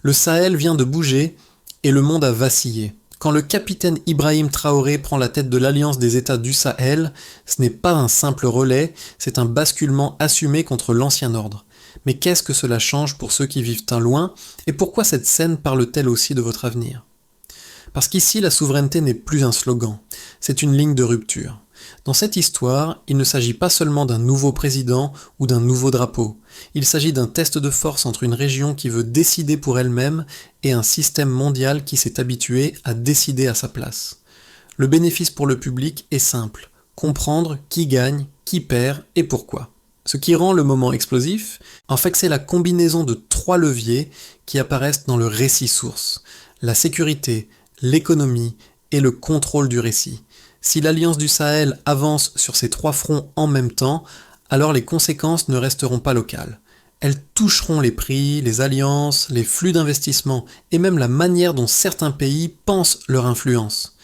Le Sahel vient de bouger et le monde a vacillé. Quand le capitaine Ibrahim Traoré prend la tête de l'Alliance des États du Sahel, ce n'est pas un simple relais, c'est un basculement assumé contre l'ancien ordre. Mais qu'est-ce que cela change pour ceux qui vivent un loin, et pourquoi cette scène parle-t-elle aussi de votre avenir? Parce qu'ici, la souveraineté n'est plus un slogan, c'est une ligne de rupture. Dans cette histoire, il ne s'agit pas seulement d'un nouveau président ou d'un nouveau drapeau. Il s'agit d'un test de force entre une région qui veut décider pour elle-même et un système mondial qui s'est habitué à décider à sa place. Le bénéfice pour le public est simple, comprendre qui gagne, qui perd et pourquoi. Ce qui rend le moment explosif, en fait, c'est la combinaison de trois leviers qui apparaissent dans le récit source. La sécurité, l'économie et le contrôle du récit. Si l'Alliance du Sahel avance sur ces trois fronts en même temps, alors les conséquences ne resteront pas locales. Elles toucheront les prix, les alliances, les flux d'investissement et même la manière dont certains pays pensent leur influence.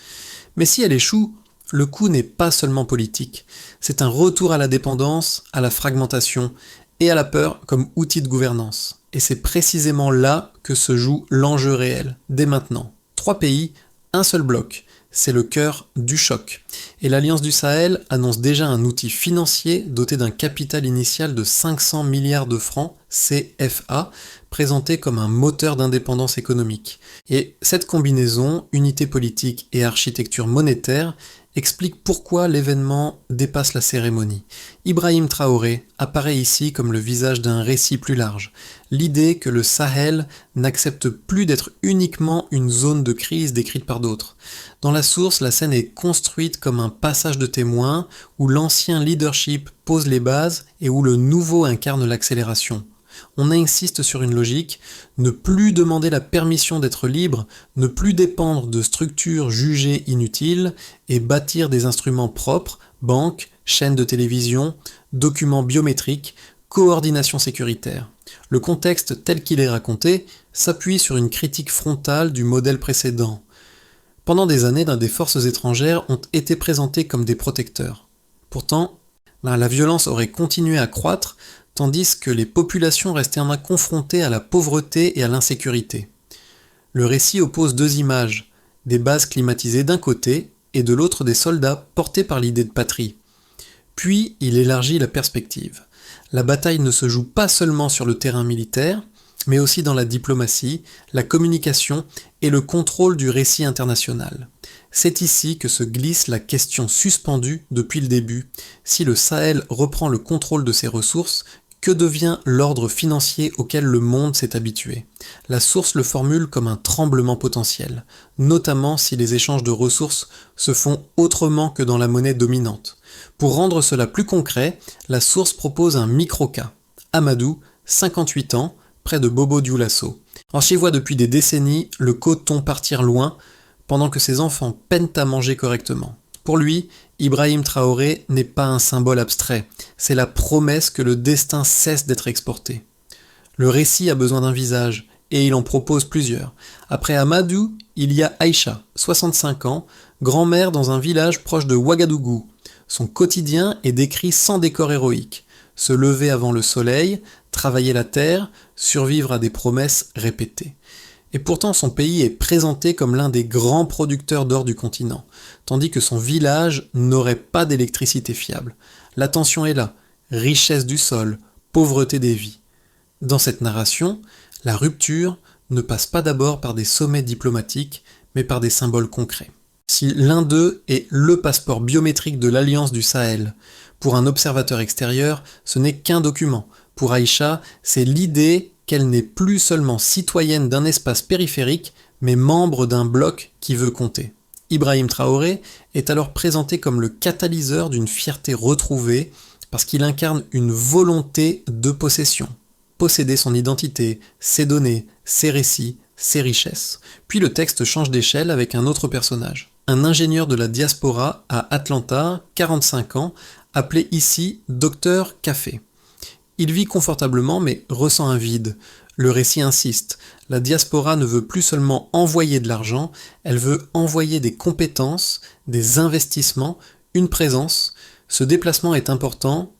Mais si elle échoue, le coup n'est pas seulement politique, c'est un retour à la dépendance, à la fragmentation et à la peur comme outil de gouvernance. Et c'est précisément là que se joue l'enjeu réel, dès maintenant. Trois pays, un seul bloc. C'est le cœur du choc. Et l'Alliance du Sahel annonce déjà un outil financier doté d'un capital initial de 500 milliards de francs, CFA, présenté comme un moteur d'indépendance économique. Et cette combinaison, unité politique et architecture monétaire, explique pourquoi l'événement dépasse la cérémonie. Ibrahim Traoré apparaît ici comme le visage d'un récit plus large. L'idée que le Sahel n'accepte plus d'être uniquement une zone de crise décrite par d'autres. Dans la source, la scène est construite comme un passage de témoin où l'ancien leadership pose les bases et où le nouveau incarne l'accélération. On insiste sur une logique, ne plus demander la permission d'être libre, ne plus dépendre de structures jugées inutiles et bâtir des instruments propres, banques, chaînes de télévision, documents biométriques, coordination sécuritaire. Le contexte tel qu'il est raconté s'appuie sur une critique frontale du modèle précédent. Pendant des années, des forces étrangères ont été présentées comme des protecteurs. Pourtant, la violence aurait continué à croître tandis que les populations restaient confrontées à la pauvreté et à l'insécurité. Le récit oppose deux images, des bases climatisées d'un côté et de l'autre des soldats portés par l'idée de patrie. Puis il élargit la perspective. La bataille ne se joue pas seulement sur le terrain militaire, mais aussi dans la diplomatie, la communication et le contrôle du récit international. C'est ici que se glisse la question suspendue depuis le début. Si le Sahel reprend le contrôle de ses ressources, que devient l'ordre financier auquel le monde s'est habitué? La source le formule comme un tremblement potentiel, notamment si les échanges de ressources se font autrement que dans la monnaie dominante. Pour rendre cela plus concret, la source propose un micro-cas. Amadou, 58 ans, près de Bobo Dioulasso. Enchivoie depuis des décennies le coton partir loin, pendant que ses enfants peinent à manger correctement. Pour lui, Ibrahim Traoré n'est pas un symbole abstrait, c'est la promesse que le destin cesse d'être exporté. Le récit a besoin d'un visage, et il en propose plusieurs. Après Amadou, il y a Aïcha, 65 ans, grand-mère dans un village proche de Ouagadougou. Son quotidien est décrit sans décor héroïque. Se lever avant le soleil, travailler la terre, survivre à des promesses répétées. Et pourtant son pays est présenté comme l'un des grands producteurs d'or du continent, tandis que son village n'aurait pas d'électricité fiable. La tension est là, richesse du sol, pauvreté des vies. Dans cette narration, la rupture ne passe pas d'abord par des sommets diplomatiques, mais par des symboles concrets. Si l'un d'eux est le passeport biométrique de l'Alliance du Sahel, pour un observateur extérieur, ce n'est qu'un document. Pour Aïcha, c'est l'idée qu'elle n'est plus seulement citoyenne d'un espace périphérique, mais membre d'un bloc qui veut compter. Ibrahim Traoré est alors présenté comme le catalyseur d'une fierté retrouvée, parce qu'il incarne une volonté de possession. Posséder son identité, ses données, ses récits, ses richesses. Puis le texte change d'échelle avec un autre personnage. Un ingénieur de la diaspora à Atlanta, 45 ans, appelé ici Docteur Café. Il vit confortablement mais ressent un vide. Le récit insiste. La diaspora ne veut plus seulement envoyer de l'argent, elle veut envoyer des compétences, des investissements, une présence. Ce déplacement est important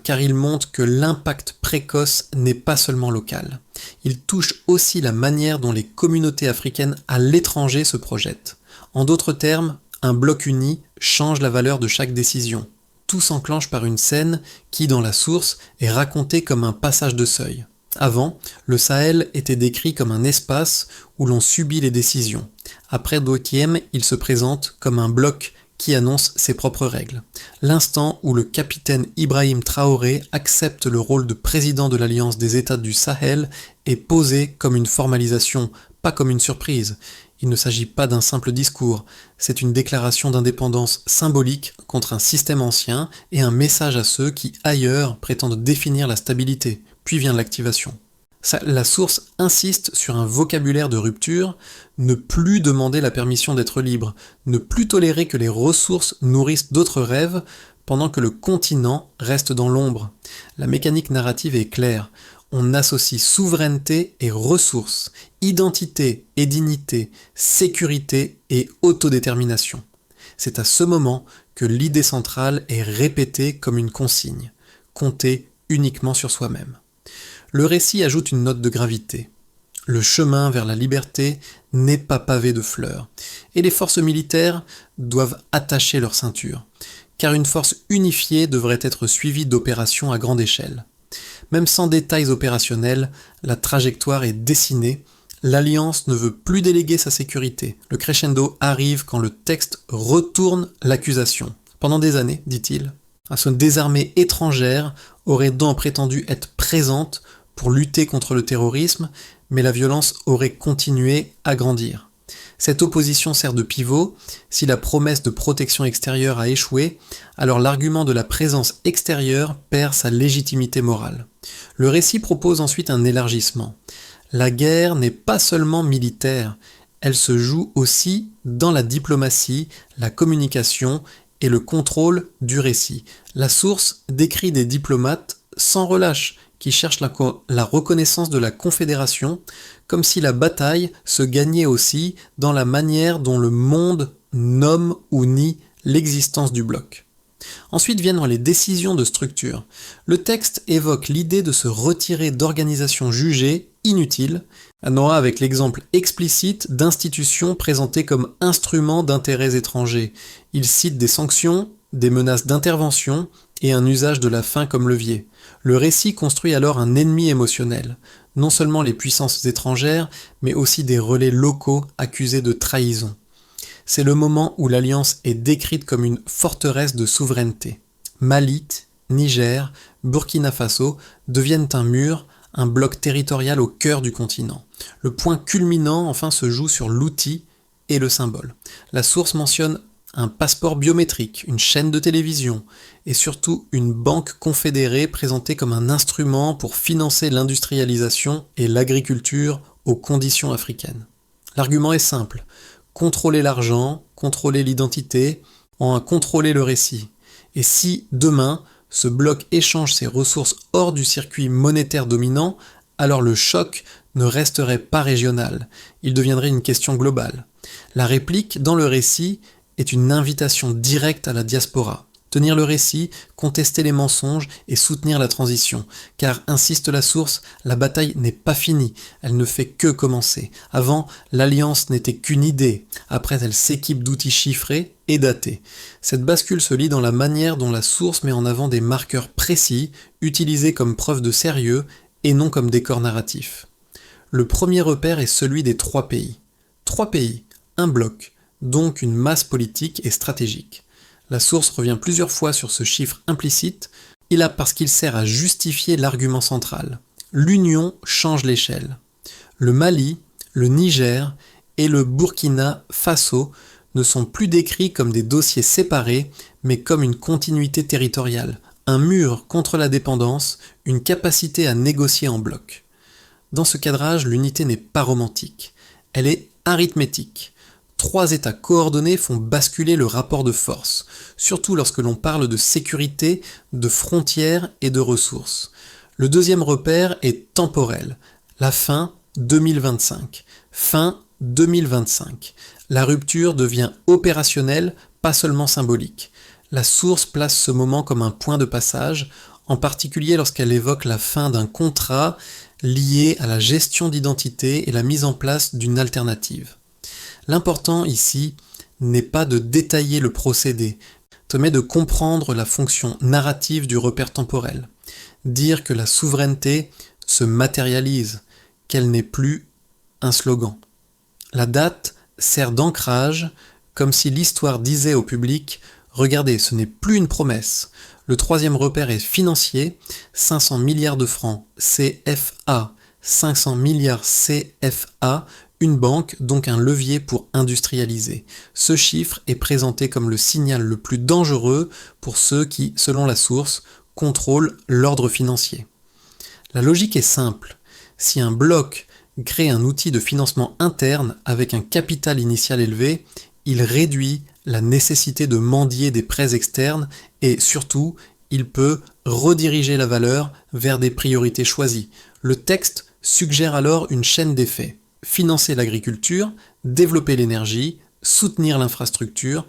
car il montre que l'impact précoce n'est pas seulement local. Il touche aussi la manière dont les communautés africaines à l'étranger se projettent. En d'autres termes, un bloc uni change la valeur de chaque décision. Tout s'enclenche par une scène qui, dans la source, est racontée comme un passage de seuil. Avant, le Sahel était décrit comme un espace où l'on subit les décisions. Après Dokiem, il se présente comme un bloc qui annonce ses propres règles. L'instant où le capitaine Ibrahim Traoré accepte le rôle de président de l'Alliance des États du Sahel est posé comme une formalisation, pas comme une surprise. Il ne s'agit pas d'un simple discours, c'est une déclaration d'indépendance symbolique contre un système ancien et un message à ceux qui, ailleurs, prétendent définir la stabilité. Puis vient l'activation. La source insiste sur un vocabulaire de rupture, ne plus demander la permission d'être libre, ne plus tolérer que les ressources nourrissent d'autres rêves, pendant que le continent reste dans l'ombre. La mécanique narrative est claire. On associe souveraineté et ressources, identité et dignité, sécurité et autodétermination. C'est à ce moment que l'idée centrale est répétée comme une consigne. Compter uniquement sur soi-même. Le récit ajoute une note de gravité. Le chemin vers la liberté n'est pas pavé de fleurs, et les forces militaires doivent attacher leur ceinture, car une force unifiée devrait être suivie d'opérations à grande échelle. Même sans détails opérationnels, la trajectoire est dessinée, l'Alliance ne veut plus déléguer sa sécurité. Le crescendo arrive quand le texte retourne l'accusation. Pendant des années, dit-il, des armées étrangères auraient donc prétendu être présentes pour lutter contre le terrorisme, mais la violence aurait continué à grandir. Cette opposition sert de pivot. Si la promesse de protection extérieure a échoué, alors l'argument de la présence extérieure perd sa légitimité morale. Le récit propose ensuite un élargissement. La guerre n'est pas seulement militaire, elle se joue aussi dans la diplomatie, la communication et le contrôle du récit. La source décrit des diplomates sans relâche, qui cherchent la reconnaissance de la Confédération, comme si la bataille se gagnait aussi dans la manière dont le monde nomme ou nie l'existence du bloc. Ensuite viennent les décisions de structure. Le texte évoque l'idée de se retirer d'organisations jugées inutiles, avec l'exemple explicite d'institutions présentées comme instruments d'intérêts étrangers. Il cite des sanctions, des menaces d'intervention et un usage de la faim comme levier. Le récit construit alors un ennemi émotionnel, non seulement les puissances étrangères, mais aussi des relais locaux accusés de trahison. C'est le moment où l'Alliance est décrite comme une forteresse de souveraineté. Mali, Niger, Burkina Faso deviennent un mur, un bloc territorial au cœur du continent. Le point culminant enfin se joue sur l'outil et le symbole. La source mentionne un passeport biométrique, une chaîne de télévision et surtout une banque confédérée présentée comme un instrument pour financer l'industrialisation et l'agriculture aux conditions africaines. L'argument est simple, contrôler l'argent, contrôler l'identité, contrôler le récit. Et si, demain, ce bloc échange ses ressources hors du circuit monétaire dominant, alors le choc ne resterait pas régional, il deviendrait une question globale. La réplique, dans le récit, est une invitation directe à la diaspora. Tenir le récit, contester les mensonges et soutenir la transition. Car, insiste la source, la bataille n'est pas finie, elle ne fait que commencer. Avant, l'alliance n'était qu'une idée, après elle s'équipe d'outils chiffrés et datés. Cette bascule se lit dans la manière dont la source met en avant des marqueurs précis, utilisés comme preuve de sérieux et non comme décor narratif. Le premier repère est celui des 3 pays. 3 pays, un bloc, donc une masse politique et stratégique. La source revient plusieurs fois sur ce chiffre implicite, parce qu'il sert à justifier l'argument central. L'union change l'échelle. Le Mali, le Niger et le Burkina Faso ne sont plus décrits comme des dossiers séparés, mais comme une continuité territoriale, un mur contre la dépendance, une capacité à négocier en bloc. Dans ce cadrage, l'unité n'est pas romantique, elle est arithmétique. 3 États coordonnés font basculer le rapport de force, surtout lorsque l'on parle de sécurité, de frontières et de ressources. Le deuxième repère est temporel. La fin 2025. Fin 2025. La rupture devient opérationnelle, pas seulement symbolique. La source place ce moment comme un point de passage, en particulier lorsqu'elle évoque la fin d'un contrat lié à la gestion d'identité et la mise en place d'une alternative. L'important ici n'est pas de détailler le procédé, mais de comprendre la fonction narrative du repère temporel. Dire que la souveraineté se matérialise, qu'elle n'est plus un slogan. La date sert d'ancrage, comme si l'histoire disait au public « Regardez, ce n'est plus une promesse. Le troisième repère est financier, 500 milliards de francs CFA, 500 milliards CFA, une banque, donc un levier pour industrialiser. Ce chiffre est présenté comme le signal le plus dangereux pour ceux qui, selon la source, contrôlent l'ordre financier. La logique est simple. Si un bloc crée un outil de financement interne avec un capital initial élevé, il réduit la nécessité de mendier des prêts externes et surtout, il peut rediriger la valeur vers des priorités choisies. Le texte suggère alors une chaîne d'effets. Financer l'agriculture, développer l'énergie, soutenir l'infrastructure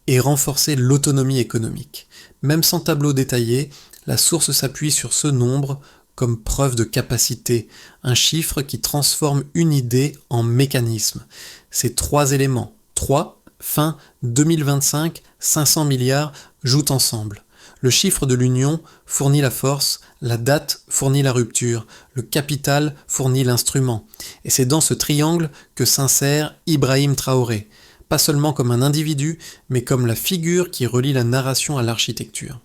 et renforcer l'autonomie économique. Même sans tableau détaillé, la source s'appuie sur ce nombre comme preuve de capacité, un chiffre qui transforme une idée en mécanisme. Ces trois éléments, 3, fin 2025, 500 milliards, jouent ensemble. Le chiffre de l'union fournit la force, la date fournit la rupture, le capital fournit l'instrument. Et c'est dans ce triangle que s'insère Ibrahim Traoré, pas seulement comme un individu, mais comme la figure qui relie la narration à l'architecture.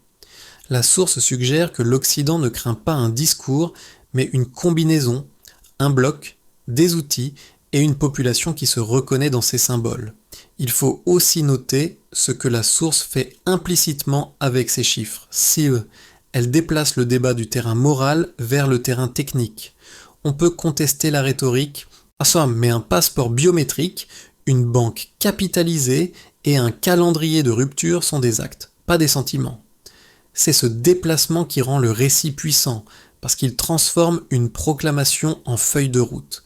La source suggère que l'Occident ne craint pas un discours, mais une combinaison, un bloc, des outils et une population qui se reconnaît dans ces symboles. Il faut aussi noter ce que la source fait implicitement avec ces chiffres. Elle déplace le débat du terrain moral vers le terrain technique. On peut contester la rhétorique, mais un passeport biométrique, une banque capitalisée et un calendrier de rupture sont des actes, pas des sentiments. C'est ce déplacement qui rend le récit puissant, parce qu'il transforme une proclamation en feuille de route.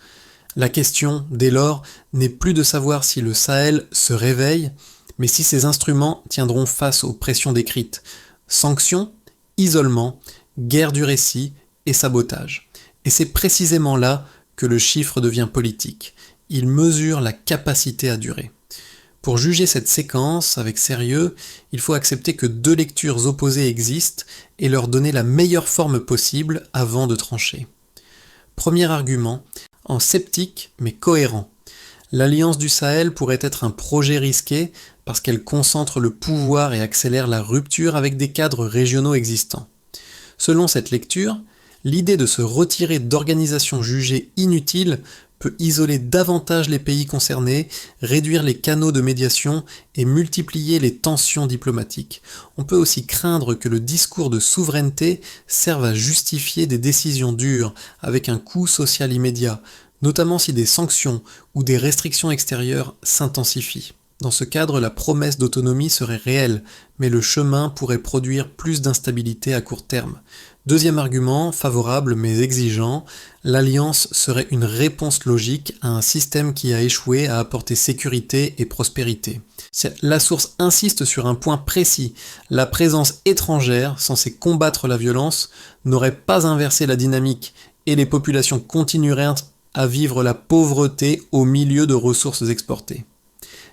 La question, dès lors, n'est plus de savoir si le Sahel se réveille, mais si ses instruments tiendront face aux pressions décrites. Sanctions, isolement, guerre du récit et sabotage. Et c'est précisément là que le chiffre devient politique. Il mesure la capacité à durer. Pour juger cette séquence avec sérieux, il faut accepter que deux lectures opposées existent et leur donner la meilleure forme possible avant de trancher. Premier argument, en sceptique mais cohérent. L'Alliance du Sahel pourrait être un projet risqué parce qu'elle concentre le pouvoir et accélère la rupture avec des cadres régionaux existants. Selon cette lecture, l'idée de se retirer d'organisations jugées inutiles peut isoler davantage les pays concernés, réduire les canaux de médiation et multiplier les tensions diplomatiques. On peut aussi craindre que le discours de souveraineté serve à justifier des décisions dures avec un coût social immédiat, notamment si des sanctions ou des restrictions extérieures s'intensifient. Dans ce cadre, la promesse d'autonomie serait réelle, mais le chemin pourrait produire plus d'instabilité à court terme. Deuxième argument, favorable mais exigeant, l'alliance serait une réponse logique à un système qui a échoué à apporter sécurité et prospérité. La source insiste sur un point précis, la présence étrangère, censée combattre la violence, n'aurait pas inversé la dynamique et les populations continueraient à vivre la pauvreté au milieu de ressources exportées.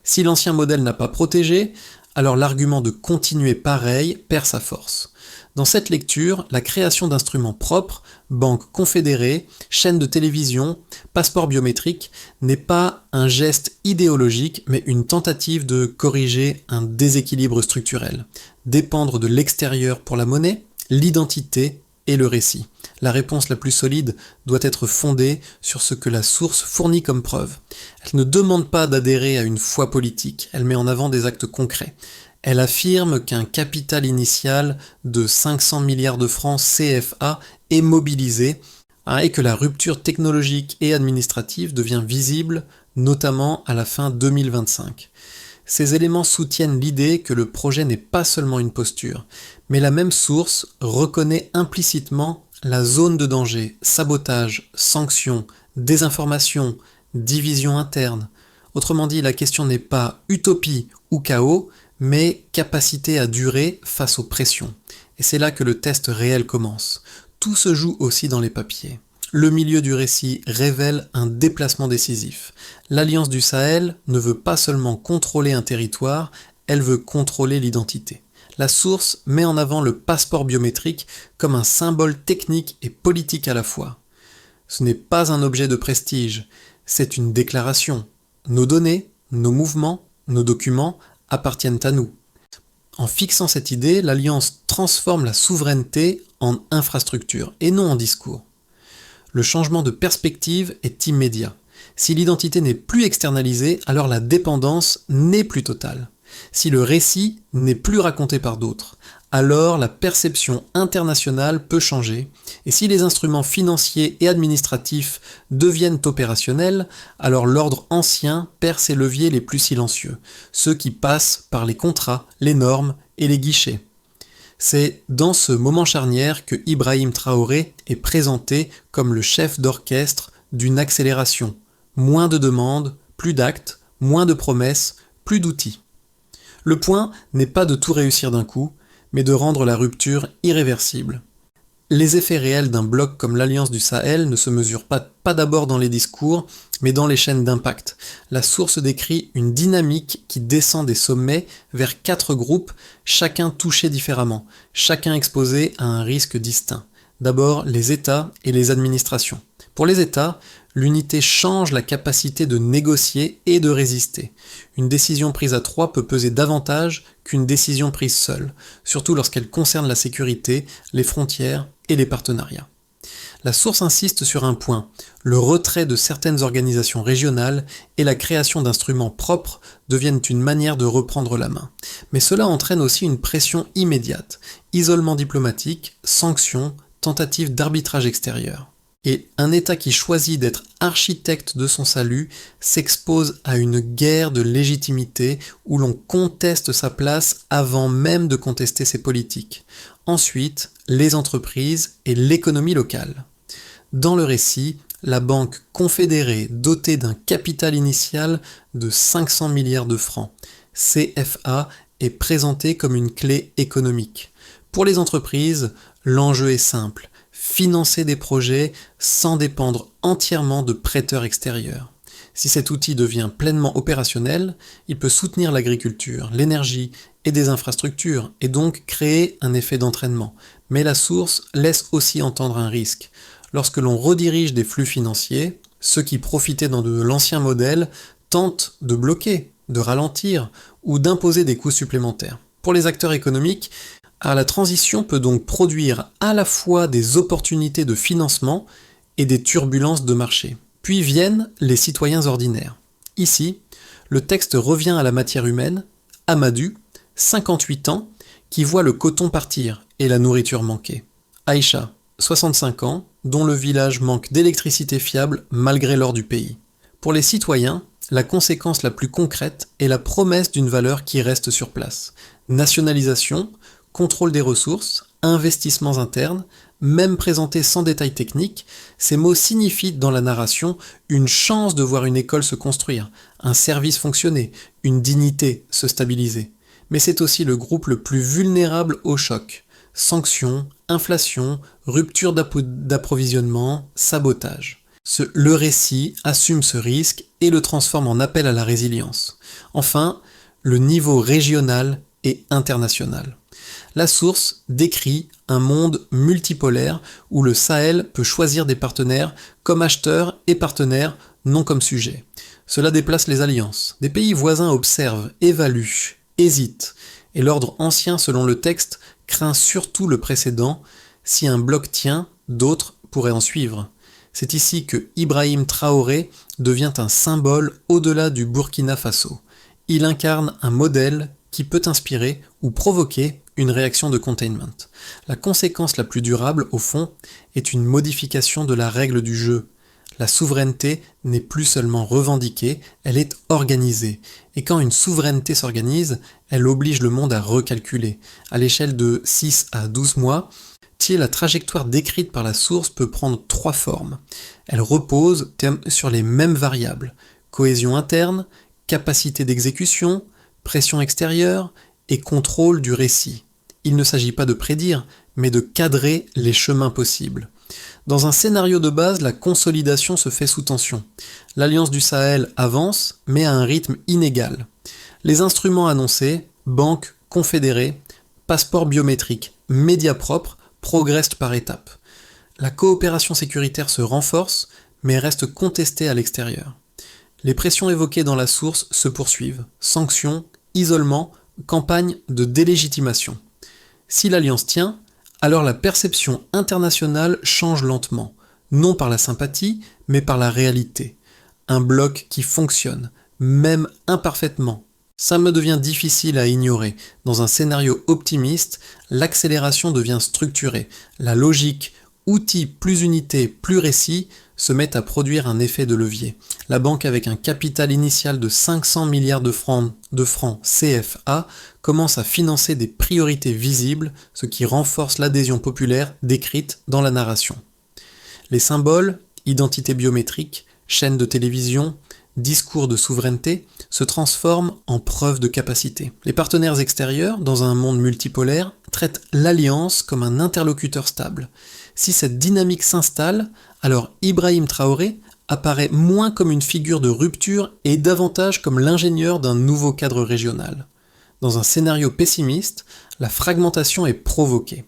Si l'ancien modèle n'a pas protégé, alors l'argument de continuer pareil perd sa force. Dans cette lecture, la création d'instruments propres, banques confédérées, chaînes de télévision, passeports biométriques, n'est pas un geste idéologique, mais une tentative de corriger un déséquilibre structurel. Dépendre de l'extérieur pour la monnaie, l'identité et le récit. La réponse la plus solide doit être fondée sur ce que la source fournit comme preuve. Elle ne demande pas d'adhérer à une foi politique, elle met en avant des actes concrets. Elle affirme qu'un capital initial de 500 milliards de francs CFA est mobilisé et que la rupture technologique et administrative devient visible, notamment à la fin 2025. Ces éléments soutiennent l'idée que le projet n'est pas seulement une posture, mais la même source reconnaît implicitement la zone de danger, sabotage, sanctions, désinformation, division interne. Autrement dit, la question n'est pas utopie ou chaos, mais capacité à durer face aux pressions. Et c'est là que le test réel commence. Tout se joue aussi dans les papiers. Le milieu du récit révèle un déplacement décisif. L'Alliance du Sahel ne veut pas seulement contrôler un territoire, elle veut contrôler l'identité. La source met en avant le passeport biométrique comme un symbole technique et politique à la fois. Ce n'est pas un objet de prestige, c'est une déclaration. Nos données, nos mouvements, nos documents appartiennent à nous. En fixant cette idée, l'Alliance transforme la souveraineté en infrastructure et non en discours. Le changement de perspective est immédiat. Si l'identité n'est plus externalisée, alors la dépendance n'est plus totale. Si le récit n'est plus raconté par d'autres, alors la perception internationale peut changer, et si les instruments financiers et administratifs deviennent opérationnels, alors l'ordre ancien perd ses leviers les plus silencieux, ceux qui passent par les contrats, les normes et les guichets. C'est dans ce moment charnière que Ibrahim Traoré est présenté comme le chef d'orchestre d'une accélération. Moins de demandes, plus d'actes, moins de promesses, plus d'outils. Le point n'est pas de tout réussir d'un coup, mais de rendre la rupture irréversible. Les effets réels d'un bloc comme l'Alliance du Sahel ne se mesurent pas d'abord dans les discours, mais dans les chaînes d'impact. La source décrit une dynamique qui descend des sommets vers 4 groupes, chacun touché différemment, chacun exposé à un risque distinct. D'abord, les États et les administrations. Pour les États, l'unité change la capacité de négocier et de résister. Une décision prise à 3 peut peser davantage qu'une décision prise seule, surtout lorsqu'elle concerne la sécurité, les frontières et les partenariats. La source insiste sur un point, le retrait de certaines organisations régionales et la création d'instruments propres deviennent une manière de reprendre la main. Mais cela entraîne aussi une pression immédiate, isolement diplomatique, sanctions, tentatives d'arbitrage extérieur. Et un État qui choisit d'être architecte de son salut s'expose à une guerre de légitimité où l'on conteste sa place avant même de contester ses politiques. Ensuite, les entreprises et l'économie locale. Dans le récit, la banque confédérée dotée d'un capital initial de 500 milliards de francs, CFA, est présentée comme une clé économique. Pour les entreprises, l'enjeu est simple. Financer des projets sans dépendre entièrement de prêteurs extérieurs. Si cet outil devient pleinement opérationnel, il peut soutenir l'agriculture, l'énergie et des infrastructures, et donc créer un effet d'entraînement. Mais la source laisse aussi entendre un risque. Lorsque l'on redirige des flux financiers, ceux qui profitaient dans de l'ancien modèle tentent de bloquer, de ralentir ou d'imposer des coûts supplémentaires. Pour les acteurs économiques, la transition peut donc produire à la fois des opportunités de financement et des turbulences de marché. Puis viennent les citoyens ordinaires. Ici, le texte revient à la matière humaine, Amadou, 58 ans, qui voit le coton partir et la nourriture manquer. Aïcha, 65 ans, dont le village manque d'électricité fiable malgré l'or du pays. Pour les citoyens, la conséquence la plus concrète est la promesse d'une valeur qui reste sur place. Nationalisation, contrôle des ressources, investissements internes, même présentés sans détails techniques, ces mots signifient dans la narration une chance de voir une école se construire, un service fonctionner, une dignité se stabiliser. Mais c'est aussi le groupe le plus vulnérable au choc. Sanctions, inflation, rupture d'approvisionnement, sabotage. Le récit assume ce risque et le transforme en appel à la résilience. Enfin, le niveau régional et international. La source décrit un monde multipolaire où le Sahel peut choisir des partenaires comme acheteurs et partenaires, non comme sujets. Cela déplace les alliances. Des pays voisins observent, évaluent, hésitent, et l'ordre ancien, selon le texte, craint surtout le précédent. Si un bloc tient, d'autres pourraient en suivre. C'est ici que Ibrahim Traoré devient un symbole au-delà du Burkina Faso. Il incarne un modèle qui peut inspirer ou provoquer une réaction de containment. La conséquence la plus durable, au fond, est une modification de la règle du jeu. La souveraineté n'est plus seulement revendiquée, elle est organisée. Et quand une souveraineté s'organise, elle oblige le monde à recalculer. À l'échelle de 6 à 12 mois, la trajectoire décrite par la source peut prendre 3 formes. Elle repose sur les mêmes variables: cohésion interne, capacité d'exécution, pression extérieure et contrôle du récit. Il ne s'agit pas de prédire, mais de cadrer les chemins possibles. Dans un scénario de base, la consolidation se fait sous tension. L'Alliance du Sahel avance, mais à un rythme inégal. Les instruments annoncés, banques, confédérés, passeports biométriques, médias propres, progressent par étapes. La coopération sécuritaire se renforce, mais reste contestée à l'extérieur. Les pressions évoquées dans la source se poursuivent. Sanctions, isolement, campagne de délégitimation. Si l'alliance tient, alors la perception internationale change lentement, non par la sympathie, mais par la réalité. Un bloc qui fonctionne, même imparfaitement. Ça me devient difficile à ignorer. Dans un scénario optimiste, l'accélération devient structurée. La logique, outil plus unité, plus récit, se met à produire un effet de levier. La banque avec un capital initial de 500 milliards de francs CFA commence à financer des priorités visibles, ce qui renforce l'adhésion populaire décrite dans la narration. Les symboles, identité biométrique, chaînes de télévision, discours de souveraineté, se transforment en preuve de capacité. Les partenaires extérieurs, dans un monde multipolaire, traitent l'alliance comme un interlocuteur stable. Si cette dynamique s'installe, alors Ibrahim Traoré apparaît moins comme une figure de rupture et davantage comme l'ingénieur d'un nouveau cadre régional. Dans un scénario pessimiste, la fragmentation est provoquée.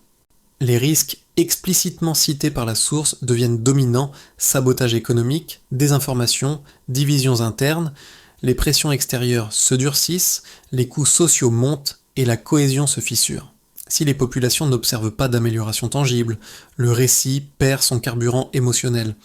Les risques explicitement cités par la source deviennent dominants: sabotage économique, désinformation, divisions internes, les pressions extérieures se durcissent, les coûts sociaux montent et la cohésion se fissure. Si les populations n'observent pas d'amélioration tangible, le récit perd son carburant émotionnel.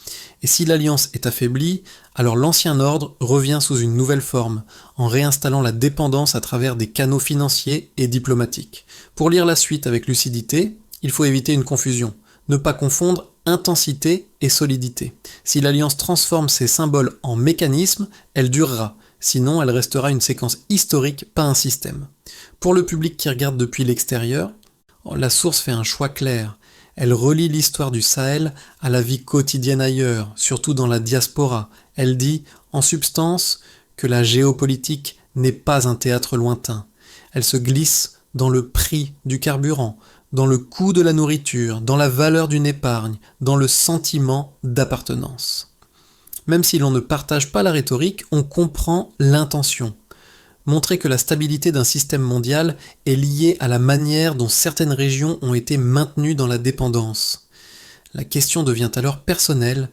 Et si l'alliance est affaiblie, alors l'ancien ordre revient sous une nouvelle forme, en réinstallant la dépendance à travers des canaux financiers et diplomatiques. Pour lire la suite avec lucidité, il faut éviter une confusion, ne pas confondre intensité et solidité. Si l'alliance transforme ses symboles en mécanismes, elle durera, sinon elle restera une séquence historique, pas un système. Pour le public qui regarde depuis l'extérieur, la source fait un choix clair. Elle relie l'histoire du Sahel à la vie quotidienne ailleurs, surtout dans la diaspora. Elle dit, en substance, que la géopolitique n'est pas un théâtre lointain. Elle se glisse dans le prix du carburant, dans le coût de la nourriture, dans la valeur d'une épargne, dans le sentiment d'appartenance. Même si l'on ne partage pas la rhétorique, on comprend l'intention. Montrer que la stabilité d'un système mondial est liée à la manière dont certaines régions ont été maintenues dans la dépendance. La question devient alors personnelle.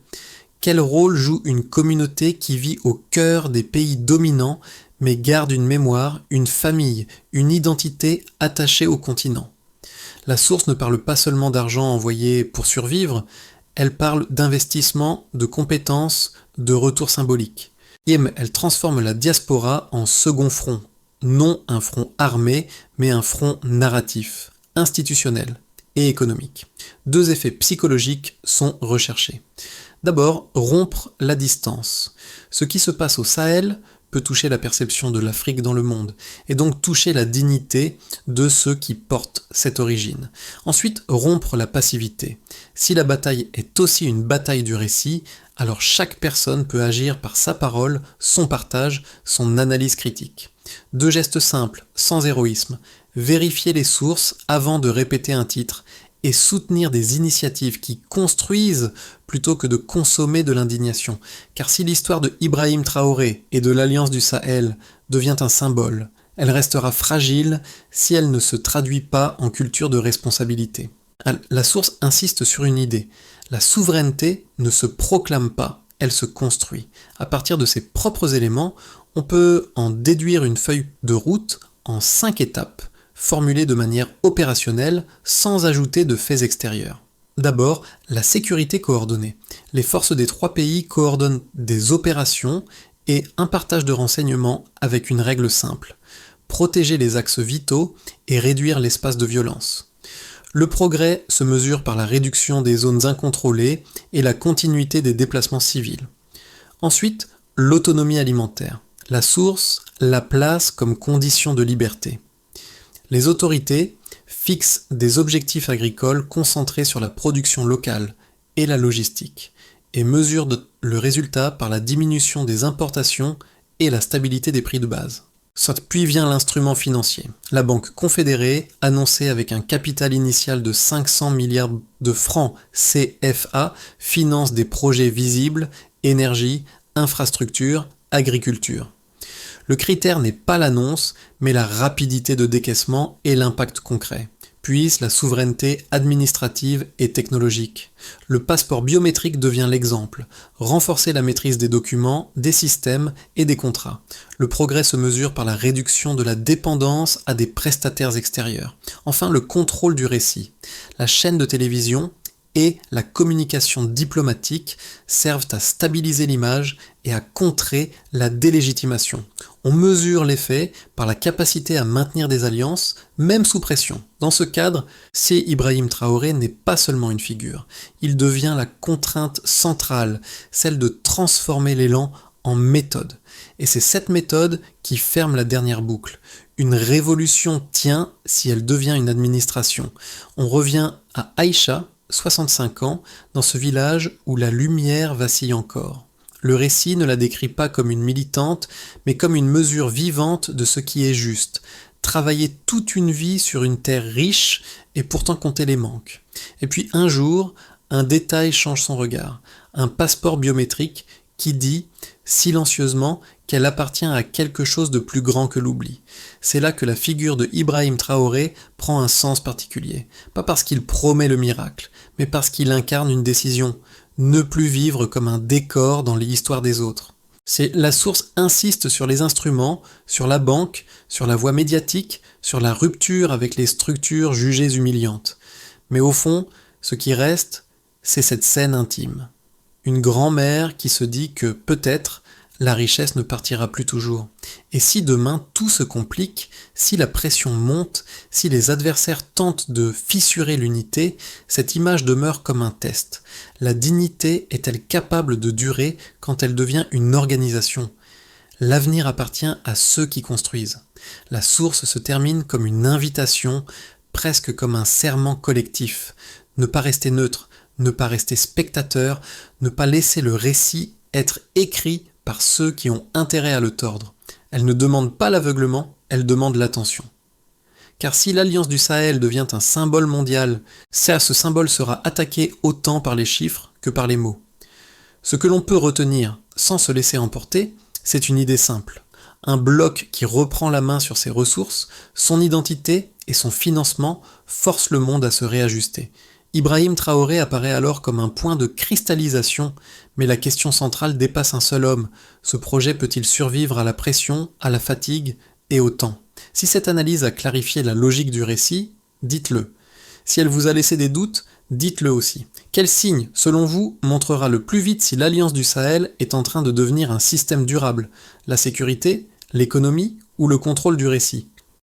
Quel rôle joue une communauté qui vit au cœur des pays dominants, mais garde une mémoire, une famille, une identité attachée au continent? La source ne parle pas seulement d'argent envoyé pour survivre, elle parle d'investissement, de compétences, de retour symbolique. Et elle transforme la diaspora en second front, non un front armé, mais un front narratif, institutionnel et économique. Deux effets psychologiques sont recherchés. D'abord, rompre la distance. Ce qui se passe au Sahel peut toucher la perception de l'Afrique dans le monde, et donc toucher la dignité de ceux qui portent cette origine. Ensuite, rompre la passivité. Si la bataille est aussi une bataille du récit, alors chaque personne peut agir par sa parole, son partage, son analyse critique. Deux gestes simples, sans héroïsme: vérifier les sources avant de répéter un titre, et soutenir des initiatives qui construisent plutôt que de consommer de l'indignation. Car si l'histoire de Ibrahim Traoré et de l'Alliance du Sahel devient un symbole, elle restera fragile si elle ne se traduit pas en culture de responsabilité. La source insiste sur une idée: la souveraineté ne se proclame pas, elle se construit. À partir de ses propres éléments, on peut en déduire une feuille de route en 5 étapes, formulée de manière opérationnelle, sans ajouter de faits extérieurs. D'abord, la sécurité coordonnée. Les forces des 3 pays coordonnent des opérations et un partage de renseignements avec une règle simple: protéger les axes vitaux et réduire l'espace de violence. Le progrès se mesure par la réduction des zones incontrôlées et la continuité des déplacements civils. Ensuite, l'autonomie alimentaire. La source la place comme condition de liberté. Les autorités fixent des objectifs agricoles concentrés sur la production locale et la logistique, et mesurent le résultat par la diminution des importations et la stabilité des prix de base. Puis vient l'instrument financier. La Banque Confédérée, annoncée avec un capital initial de 500 milliards de francs CFA, finance des projets visibles, énergie, infrastructure, agriculture. Le critère n'est pas l'annonce, mais la rapidité de décaissement et l'impact concret. Puis la souveraineté administrative et technologique. Le passeport biométrique devient l'exemple. Renforcer la maîtrise des documents, des systèmes et des contrats. Le progrès se mesure par la réduction de la dépendance à des prestataires extérieurs. Enfin, le contrôle du récit. La chaîne de télévision et la communication diplomatique servent à stabiliser l'image et à contrer la délégitimation. On mesure l'effet par la capacité à maintenir des alliances, même sous pression. Dans ce cadre, C. Ibrahim Traoré n'est pas seulement une figure, il devient la contrainte centrale, celle de transformer l'élan en méthode. Et c'est cette méthode qui ferme la dernière boucle. Une révolution tient si elle devient une administration. On revient à Aïcha, 65 ans, dans ce village où la lumière vacille encore. Le récit ne la décrit pas comme une militante, mais comme une mesure vivante de ce qui est juste. Travailler toute une vie sur une terre riche et pourtant compter les manques. Et puis un jour, un détail change son regard. Un passeport biométrique qui dit, silencieusement, qu'elle appartient à quelque chose de plus grand que l'oubli. C'est là que la figure de Ibrahim Traoré prend un sens particulier. Pas parce qu'il promet le miracle, mais parce qu'il incarne une décision. Ne plus vivre comme un décor dans l'histoire des autres. La source insiste sur les instruments, sur la banque, sur la voie médiatique, sur la rupture avec les structures jugées humiliantes. Mais au fond, ce qui reste, c'est cette scène intime. Une grand-mère qui se dit que peut-être la richesse ne partira plus toujours. Et si demain tout se complique, si la pression monte, si les adversaires tentent de fissurer l'unité, cette image demeure comme un test. La dignité est-elle capable de durer quand elle devient une organisation ? L'avenir appartient à ceux qui construisent. La source se termine comme une invitation, presque comme un serment collectif. Ne pas rester neutre, ne pas rester spectateur, ne pas laisser le récit être écrit par ceux qui ont intérêt à le tordre. Elle ne demande pas l'aveuglement, elle demande l'attention. Car si l'Alliance du Sahel devient un symbole mondial, ce symbole sera attaqué autant par les chiffres que par les mots. Ce que l'on peut retenir sans se laisser emporter, c'est une idée simple. Un bloc qui reprend la main sur ses ressources, son identité et son financement forcent le monde à se réajuster. Ibrahim Traoré apparaît alors comme un point de cristallisation, mais la question centrale dépasse un seul homme. Ce projet peut-il survivre à la pression, à la fatigue et au temps ? Si cette analyse a clarifié la logique du récit, dites-le. Si elle vous a laissé des doutes, dites-le aussi. Quel signe, selon vous, montrera le plus vite si l'Alliance du Sahel est en train de devenir un système durable ? La sécurité, l'économie ou le contrôle du récit ?